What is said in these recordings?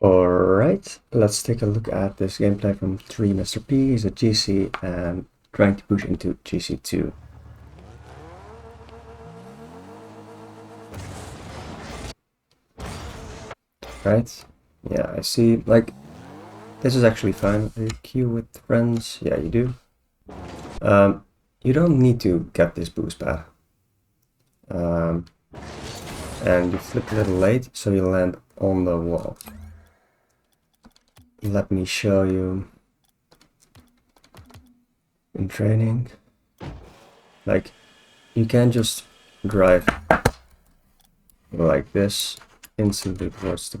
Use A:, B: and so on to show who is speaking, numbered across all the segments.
A: Alright, let's take a look at this gameplay from 3 Mr. P. He's a GC and trying to push into GC2. Right? Yeah, I see. Like, this is actually fine. Do you queue with friends? Yeah, you do. You don't need to get this boost pad. And you flip a little late, so you land on the wall. Let me show you in training. Like, you can just drive like this instantly towards the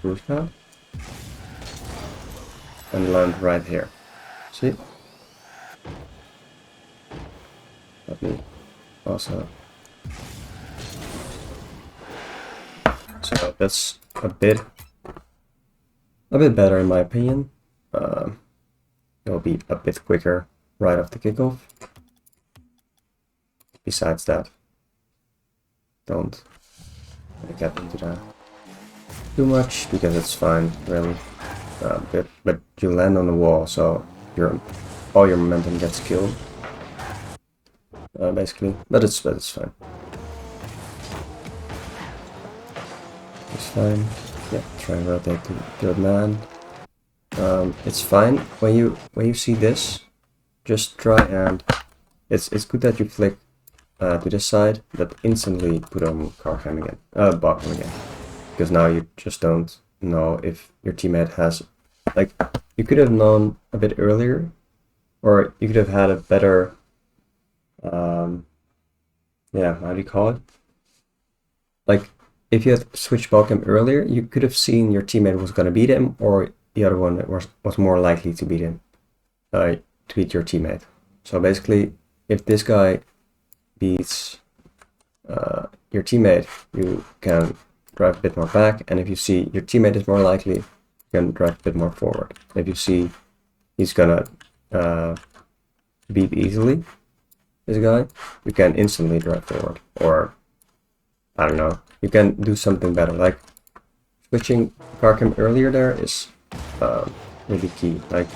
A: boost pad and land right here. See? Let me also. So that's a bit better in my opinion. It'll be a bit quicker right off the kickoff. Besides that, don't get into that too much because it's fine, really. But you land on the wall, so all your momentum gets killed, basically. But it's fine. It's fine. Yeah, try and rotate to third man. It's fine when you see this. Just try and it's good that you flick to this side, but instantly put on car cam again, bottom again, because now you just don't know if your teammate has, like, you could have known a bit earlier, or you could have had a better, yeah, how do you call it? Like, if you had switched ball cam earlier, you could have seen your teammate was going to beat him, or the other one was more likely to beat him, to beat your teammate. So basically, if this guy beats your teammate, you can drive a bit more back, and if you see your teammate is more likely, you can drive a bit more forward. If you see he's gonna beat easily this guy, you can instantly drive forward, or I don't know, you can do something better, like switching car cam earlier there is really key. Like,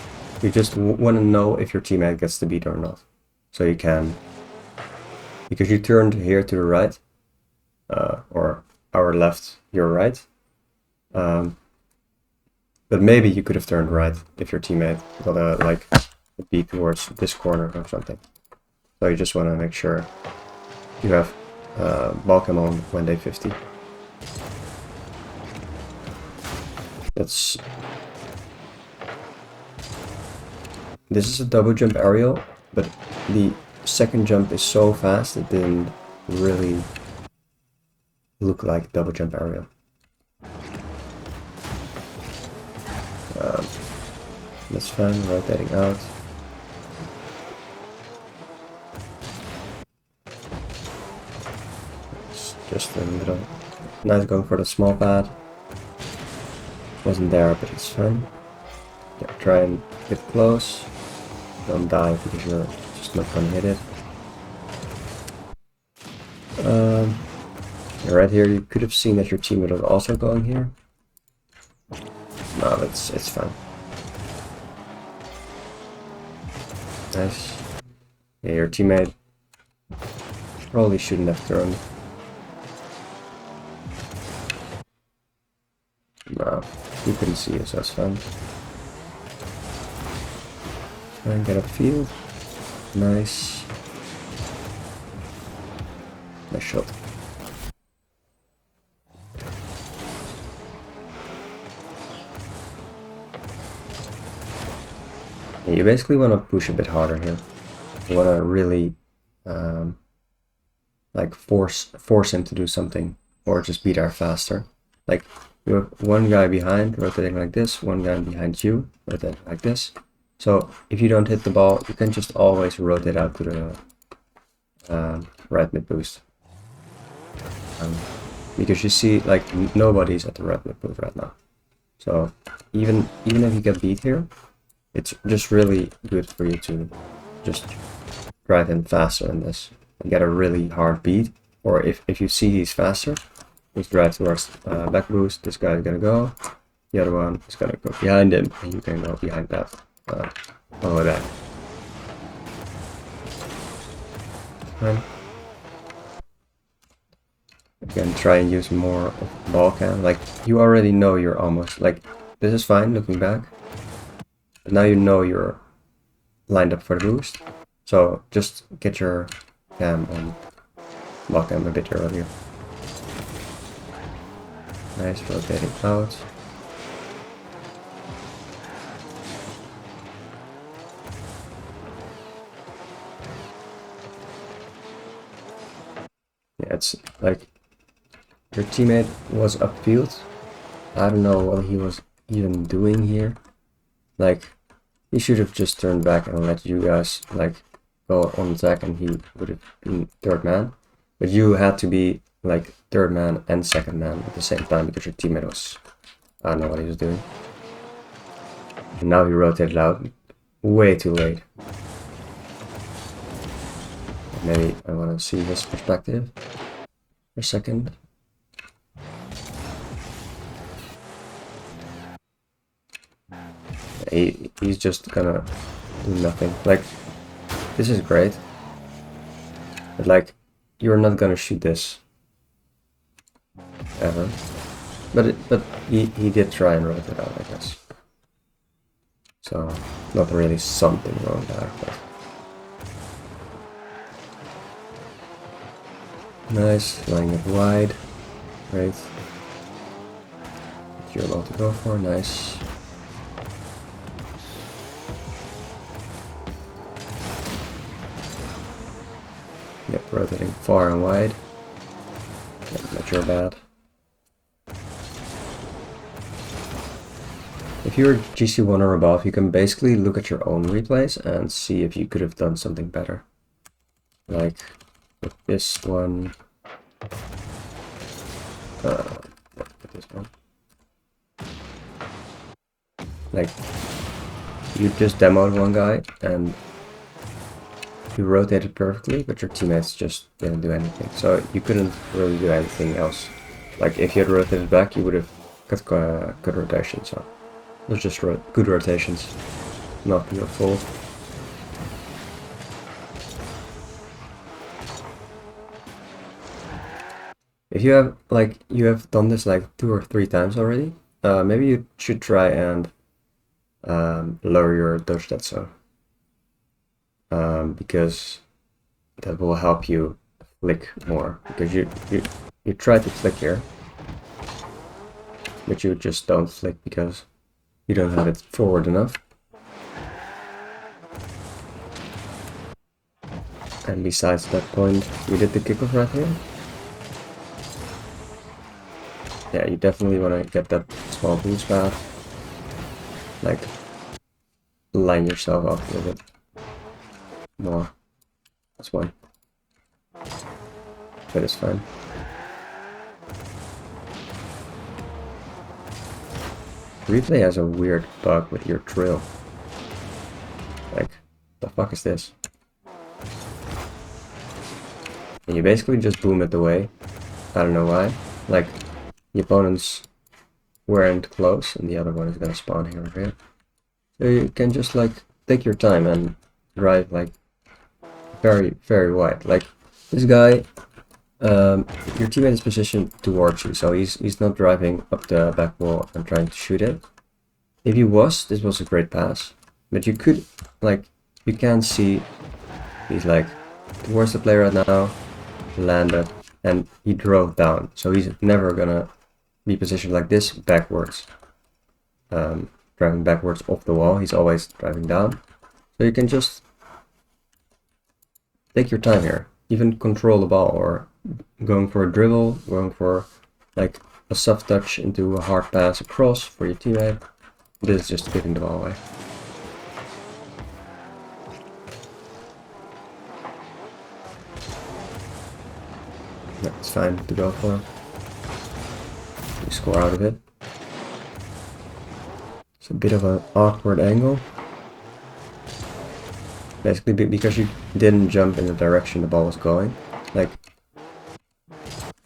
A: you just want to know if your teammate gets the beat or not, so you can, because you turned here to the right, or our left, your right, but maybe you could have turned right if your teammate got a beat towards this corner or something. So you just want to make sure you have ball cam on when day 50. This is a double jump aerial, but the second jump is so fast it didn't really look like double jump aerial. That's fine, rotating out. It's just a little nice going for the small pad. Wasn't there, but it's fine. Yeah, try and get close. Don't die because you're just not gonna hit it. Right here, you could have seen that your teammate was also going here. No, it's fine. Nice. Yeah, your teammate probably shouldn't have turned. No, you couldn't see it, so that's fine. Try and get upfield. Nice. Nice shot. Yeah, you basically want to push a bit harder here. You want to really like force him to do something, or just be there faster. Like, you have one guy behind rotating like this, one guy behind you rotating like this. So if you don't hit the ball, you can just always rotate out to the right mid boost, because you see, like, nobody's at the right mid boost right now. So even if you get beat here, it's just really good for you to just drive in faster in this and get a really hard beat. Or if you see he's faster, just drive towards back boost. This guy's gonna go, The other one is gonna go behind him, and you can go behind that. All the way back. Fine. Again, try and use more of the ball cam. Like, you already know you're almost, like, this is fine looking back. But now you know you're lined up for the boost. So just get your cam on ball cam a bit earlier. Nice, rotating out. Yeah, it's like your teammate was upfield. I don't know what he was even doing here. Like, he should have just turned back and let you guys like go on attack, and he would have been third man. But you had to be like third man and second man at the same time because your teammate was, I don't know what he was doing. And now he rotated out way too late. Maybe I want to see his perspective for a second. He's just gonna do nothing. Like, this is great, but like, you're not gonna shoot this ever. But he did try and rotate out, I guess. So not really something wrong there. But nice, laying it wide. Great. What you're about to go for, nice. Yep, rotating far and wide. Yep, not your bad. If you're GC1 or above, you can basically look at your own replays and see if you could have done something better. Like with this one. With this one. Like, you just demoed one guy and you rotated perfectly, but your teammates just didn't do anything. So you couldn't really do anything else. Like, if you had rotated back, you would have got good rotation. So it was just good rotations, not your fault. If you have done this like 2 or 3 times already, maybe you should try and lower your dodge that zone. Because that will help you flick more, because you try to flick here, but you just don't flick because you don't have it forward enough. And besides that point, we did the kickoff right here. Yeah, you definitely want to get that small boost path. Like, line yourself up a little bit more. That's one. That is fine. Replay has a weird bug with your drill. Like, the fuck is this? And you basically just boom it away. I don't know why. Like, the opponents weren't close, and the other one is gonna spawn here or here. So you can just like take your time and drive like very, very wide. Like, this guy, your teammate is positioned towards you, so he's not driving up the back wall and trying to shoot it. If he was, this was a great pass. But you could, like, you can see he's like towards the player right now, landed, and he drove down. So he's never gonna be positioned like this backwards. Driving backwards off the wall, he's always driving down. So you can just take your time here. Even control the ball, or going for a dribble, going for like a soft touch into a hard pass across for your teammate. This is just giving the ball away. Yeah, it's fine to go for. You score out of it. It's a bit of an awkward angle. Basically because you didn't jump in the direction the ball was going. Like,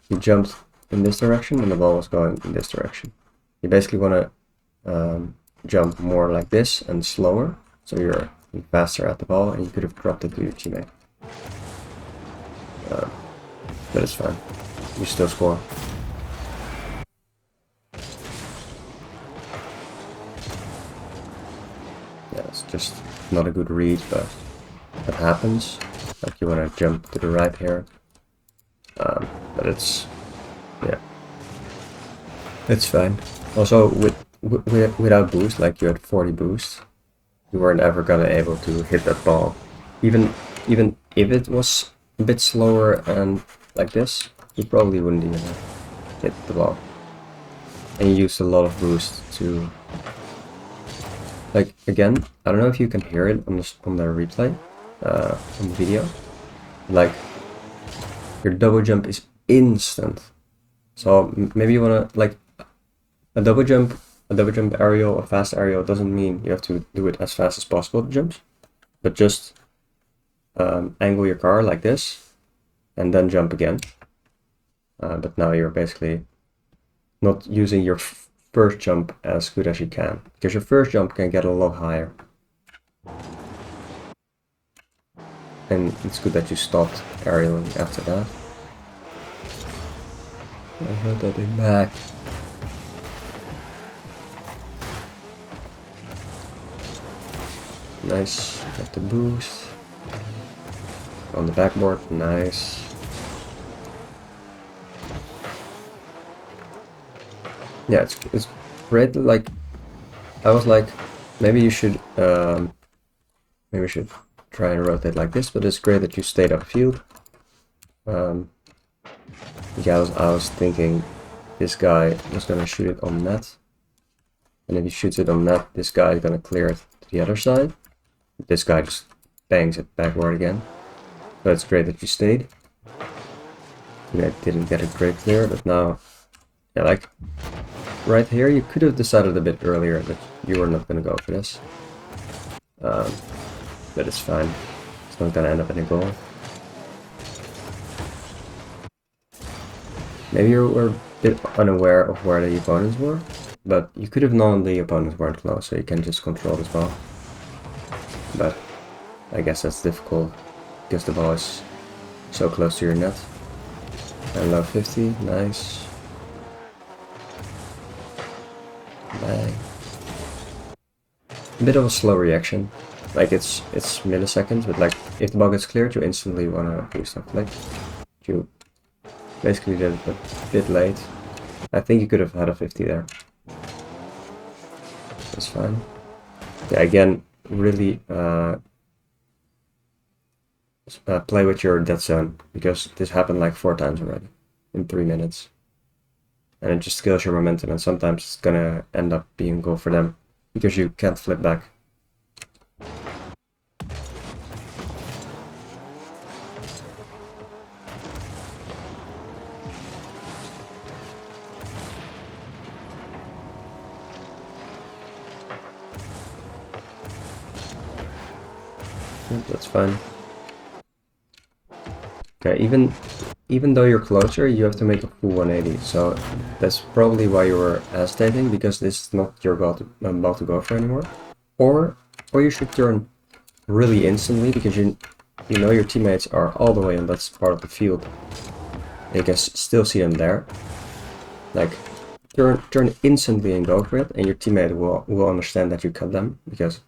A: you jumped in this direction and the ball was going in this direction. You basically want to jump more like this and slower, so you're faster at the ball, and you could have dropped it to your teammate. But it's fine. You still score. Yeah, it's just not a good read, but that happens. Like you want to jump to the right here. But it's, yeah, it's fine. Also, without boost, like you had 40 boost, you weren't ever gonna able to hit that ball. Even if it was a bit slower and like this, you probably wouldn't even hit the ball. And you used a lot of boost to, like, again, I don't know if you can hear it on the replay, on the video. Like, your double jump is instant. So maybe you wanna, like, a double jump aerial, a fast aerial doesn't mean you have to do it as fast as possible, the jumps, but just angle your car like this and then jump again. But now you're basically not using your first jump as good as you can, because your first jump can get a lot higher. And it's good that you stopped aerialing after that. I heard that in back. Nice, got the boost. On the backboard, nice. Yeah, it's great. Like, I was like, maybe you should try and rotate like this, but it's great that you stayed upfield. Yeah, I was thinking this guy was gonna shoot it on net, and if he shoots it on net, this guy is gonna clear it to the other side. This guy just bangs it backward again. But it's great that you stayed. I didn't get a great clear, but now, yeah, like right here, you could have decided a bit earlier that you were not gonna go for this. But it's fine. It's not gonna end up in a goal. Maybe you were a bit unaware of where the opponents were, but you could have known the opponents weren't close, so you can just control this ball. But I guess that's difficult because the ball is so close to your net. And low 50, nice. Bang. A bit of a slow reaction. Like it's milliseconds, but like if the ball gets cleared, you instantly wanna do stuff. Like you basically did it a bit late. I think you could have had a 50 there. That's fine. Yeah, again, really play with your dead zone, because this happened like 4 times already in 3 minutes. And it just kills your momentum, and sometimes it's gonna end up being a goal for them because you can't flip back. That's fine. Okay, even though you're closer, you have to make a full 180. So that's probably why you were hesitating, because this is not your ball to go for anymore. Or you should turn really instantly, because you know your teammates are all the way on that part of the field. You can still see them there. Like turn instantly and go for it, and your teammate will understand that you cut them, because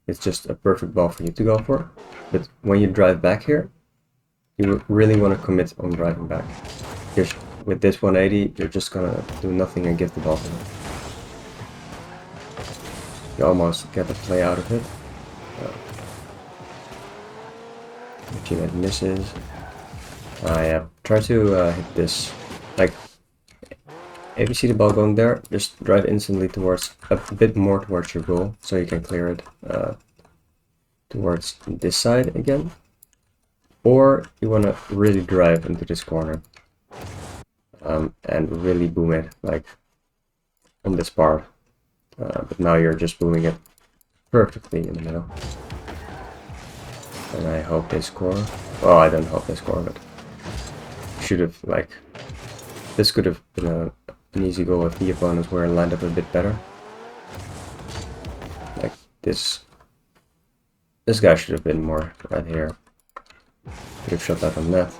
A: it's just a perfect ball for you to go for. But when you drive back here, you really want to commit on driving back. Because with this 180, you're just gonna do nothing and give the ball to them. You almost get the play out of it. Your teammate misses. Yeah, try to hit this. Like, if you see the ball going there, just drive instantly towards, a bit more towards your goal, so you can clear it towards this side again. Or you want to really drive into this corner and really boom it, like on this part. But now you're just booming it perfectly in the middle. And I hope they score. Oh, I don't hope they score, but should have, like, this could have been an easy goal if the opponents were lined up a bit better. this guy should have been more right here. Could have shot that on net.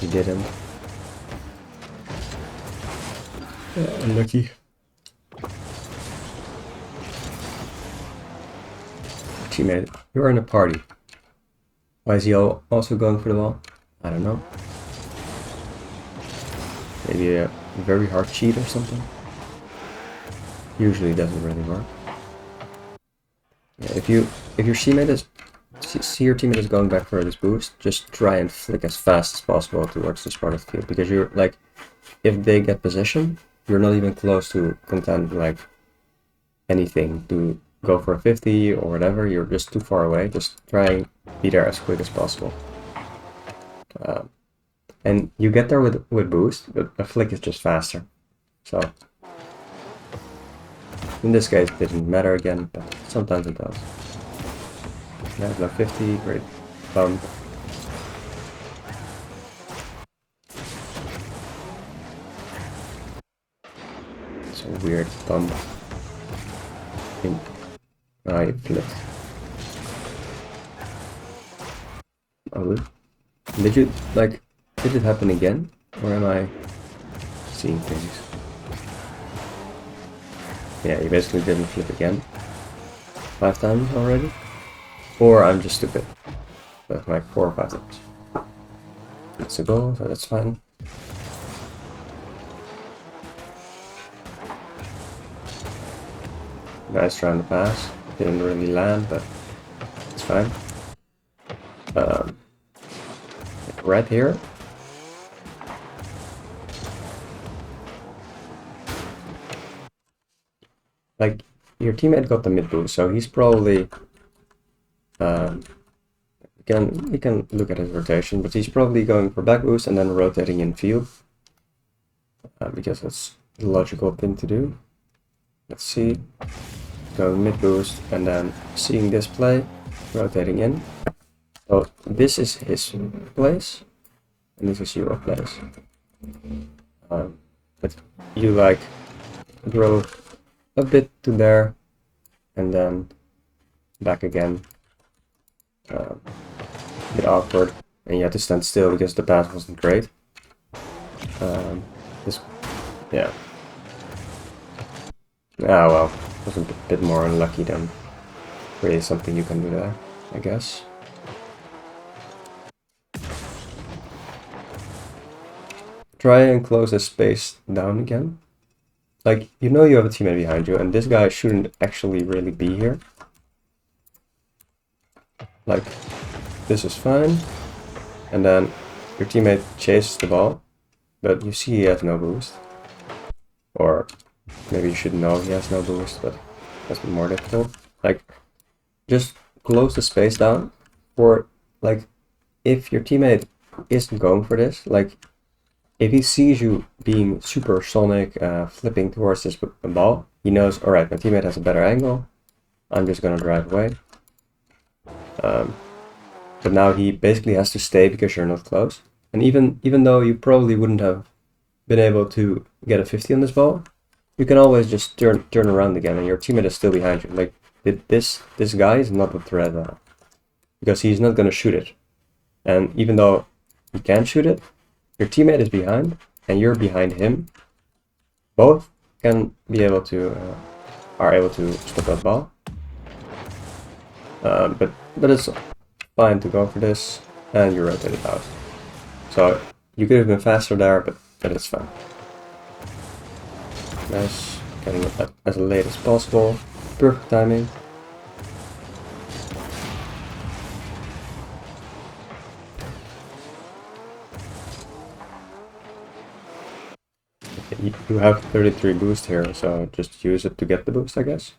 A: He didn't. Unlucky. Teammate, you're in a party. Why is he also going for the ball? I don't know. Maybe a very hard cheat or something. Usually doesn't really work. Yeah, if your teammate is see your teammate is going back for this boost, just try and flick as fast as possible towards this part of the field, because you're like, if they get position, you're not even close to content like anything to go for a 50 or whatever. You're just too far away. Just try and be there as quick as possible. And you get there with boost, but a flick is just faster. So in this case it didn't matter again, but sometimes it does. There's no 50, great bump. It's a weird bump. I flipped. Oh, did you like? Did it happen again, or am I seeing things? Yeah, you basically didn't flip again. 5 times already? Or I'm just stupid. That's like 4 or 5 times. That's a goal, so that's fine. Nice try on the pass. Didn't really land, but it's fine. Right here. Like, your teammate got the mid boost, so he's probably we can look at his rotation, but he's probably going for back boost and then rotating in field, because that's the logical thing to do. Let's see, going mid boost and then seeing this play, rotating in. So this is his place and this is your place. But you like grow a bit to there and then back again. A bit awkward, and you had to stand still because the pass wasn't great. Yeah. Ah, well, was a bit more unlucky than really something you can do there, I guess. Try and close the space down again. Like, you know you have a teammate behind you, and this guy shouldn't actually really be here. Like, this is fine, and then your teammate chases the ball, but you see he has no boost. Or maybe you should know he has no boost, but that's more difficult. Like, just close the space down, or like, if your teammate isn't going for this, like, if he sees you being supersonic, flipping towards this ball, he knows, alright, my teammate has a better angle, I'm just gonna drive away. But now he basically has to stay because you're not close. And even though you probably wouldn't have been able to get a 50 on this ball, you can always just turn around again and your teammate is still behind you. Like, this guy is not a threat because he's not going to shoot it. And even though he can shoot it, your teammate is behind and you're behind him. Both can be able to are able to stop that ball. But it's fine to go for this, and you rotate it out. So you could have been faster there, but it's fine. Nice, getting it as late as possible. Perfect timing. You have 33 boost here, so just use it to get the boost, I guess.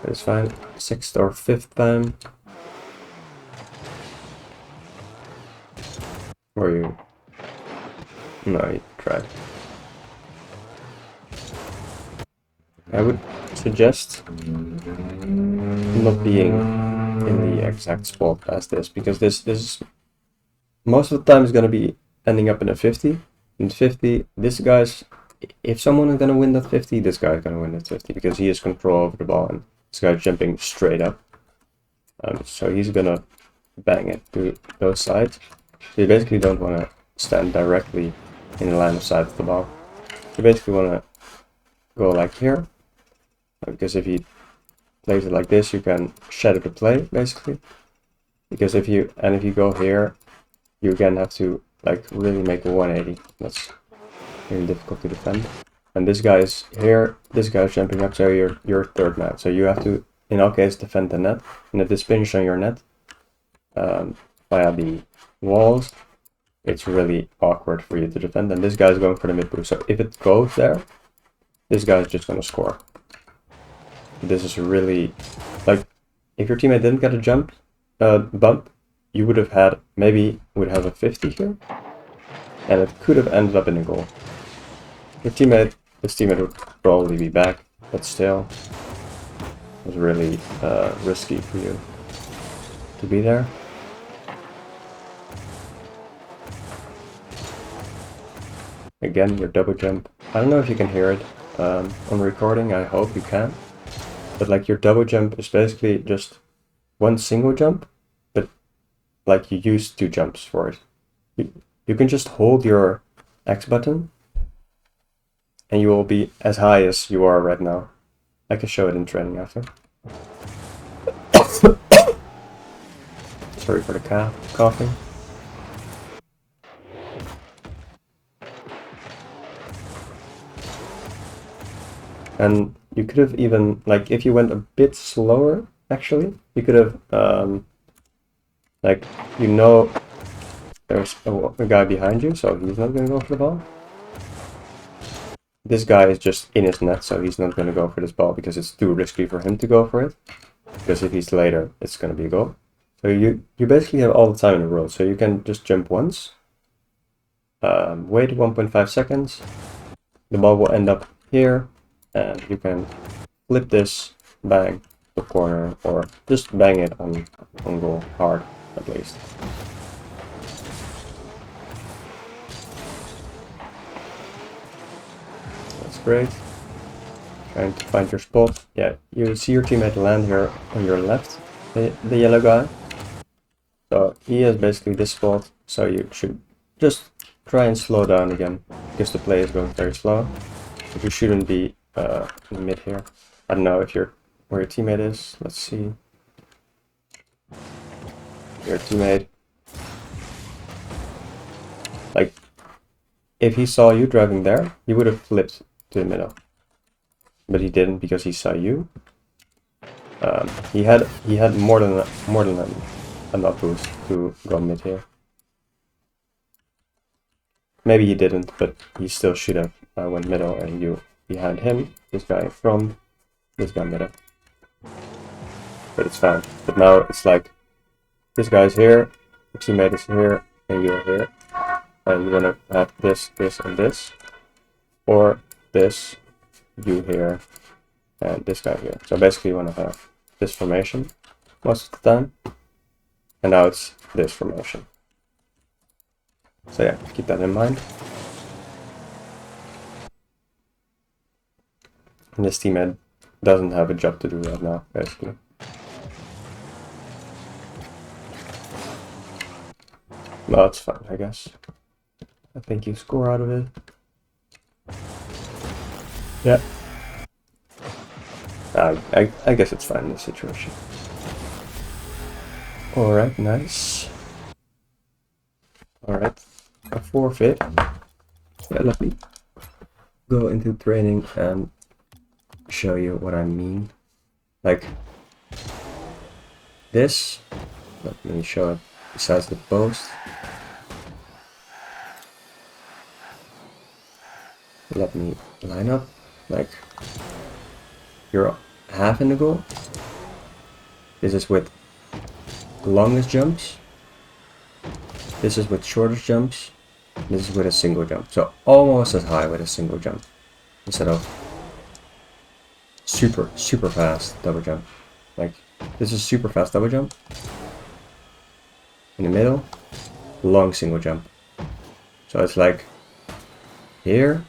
A: It's fine. 6th or 5th time. Or you... No, you tried. I would suggest not being in the exact spot as this, because this is most of the time is going to be ending up in a 50. In 50, this guy's... If someone is going to win that 50, this guy is going to win that 50, because he has control over the ball. And This guy's jumping straight up. So he's gonna bang it to those sides. So you basically don't want to stand directly in the line of sight of the ball. You basically want to go like here, because if he plays it like this, you can shadow the play basically. Because if you go here, you again have to like really make a 180. That's really difficult to defend. And this guy is here. This guy is jumping up, so you're third man. So you have to, in all cases, defend the net. And if this finishes on your net via the walls, it's really awkward for you to defend. And this guy is going for the mid boost. So if it goes there, this guy is just going to score. This is really, like, if your teammate didn't get a jump bump, you would have had, maybe would have a 50 here, and it could have ended up in a goal. Your teammate, this teammate would probably be back, but still, it was really risky for you to be there. Again, your double jump. I don't know if you can hear it on recording. I hope you can. But like your double jump is basically just one single jump, but like you use 2 jumps for it. You can just hold your X button and you will be as high as you are right now. I can show it in training after. Sorry for the coughing. And you could have even, like, if you went a bit slower, actually, you could have, like, you know, there's a guy behind you, so he's not going to go for the ball. This guy is just in his net, so he's not going to go for this ball because it's too risky for him to go for it. Because if he's later, it's going to be a goal. So you basically have all the time in the world, so you can just jump once, wait 1.5 seconds, the ball will end up here, and you can flip this, bang the corner, or just bang it on goal hard at least. That's great. Trying to find your spot. Yeah, you see your teammate land here on your left, the yellow guy. So he has basically this spot, so you should just try and slow down again, because the play is going very slow. But you shouldn't be in the mid here. I don't know if where your teammate is. Let's see. Your teammate. Like, if he saw you driving there, he would have flipped to the middle. But he didn't because he saw you. He had more than enough boost to go mid here. Maybe he didn't, but he still should have went middle, and you behind him, this guy from this guy middle. But it's fine. But now it's like this guy's here, your teammate is here, and you're here. And you're gonna have this, this, and this. Or this, you here, and this guy here. So basically you wanna have this formation most of the time. And now it's this formation. So yeah, keep that in mind. And this teammate doesn't have a job to do right now, basically. Well, it's fine, I guess. I think you score out of it. Yeah. I guess it's fine in this situation. Alright, nice. Alright, a forfeit. Yeah, let me go into training and show you what I mean. Like this. Let me show it besides the post. Let me line up. Like, you're half in the goal. This is with longest jumps. This is with shortest jumps. This is with a single jump. So almost as high with a single jump instead of super fast double jump. Like, this is super fast double jump. In the middle, long single jump. So it's like here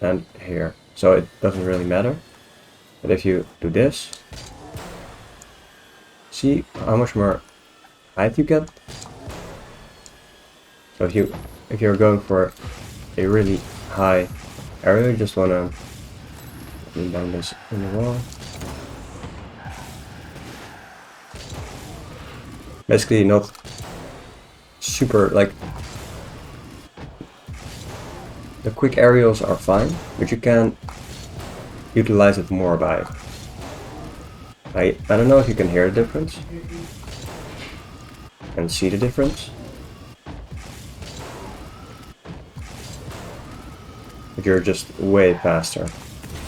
A: and here. So it doesn't really matter. But if you do this, see how much more height you get. So if you're going for a really high area, you just wanna lean down this in the wall. Basically not super, like, the quick aerials are fine, but you can utilize it more by I don't know if you can hear the difference and see the difference, but you're just way faster.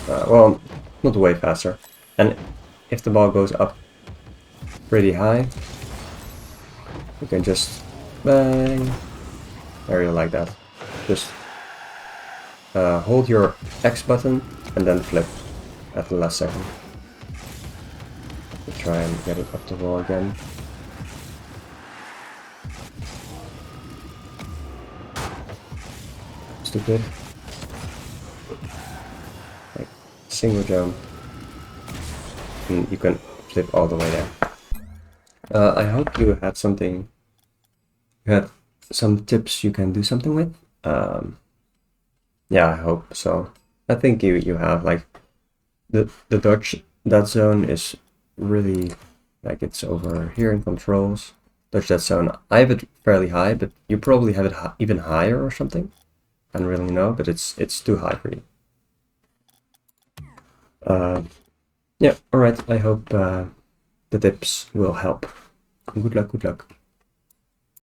A: Well, not way faster. And if the ball goes up pretty high, you can just bang area like that. Just hold your X button and then flip at the last second. Try and get it up the wall again. Stupid. Like single jump, and you can flip all the way there. I hope you had something. You had some tips you can do something with. Yeah, I hope so. I think you have, like, the dodge. That zone is really, like, it's over here in controls. Dodge that zone. I have it fairly high, but you probably have it even higher or something. I don't really know, but it's too high for you. Yeah, alright, I hope the tips will help. Good luck, good luck.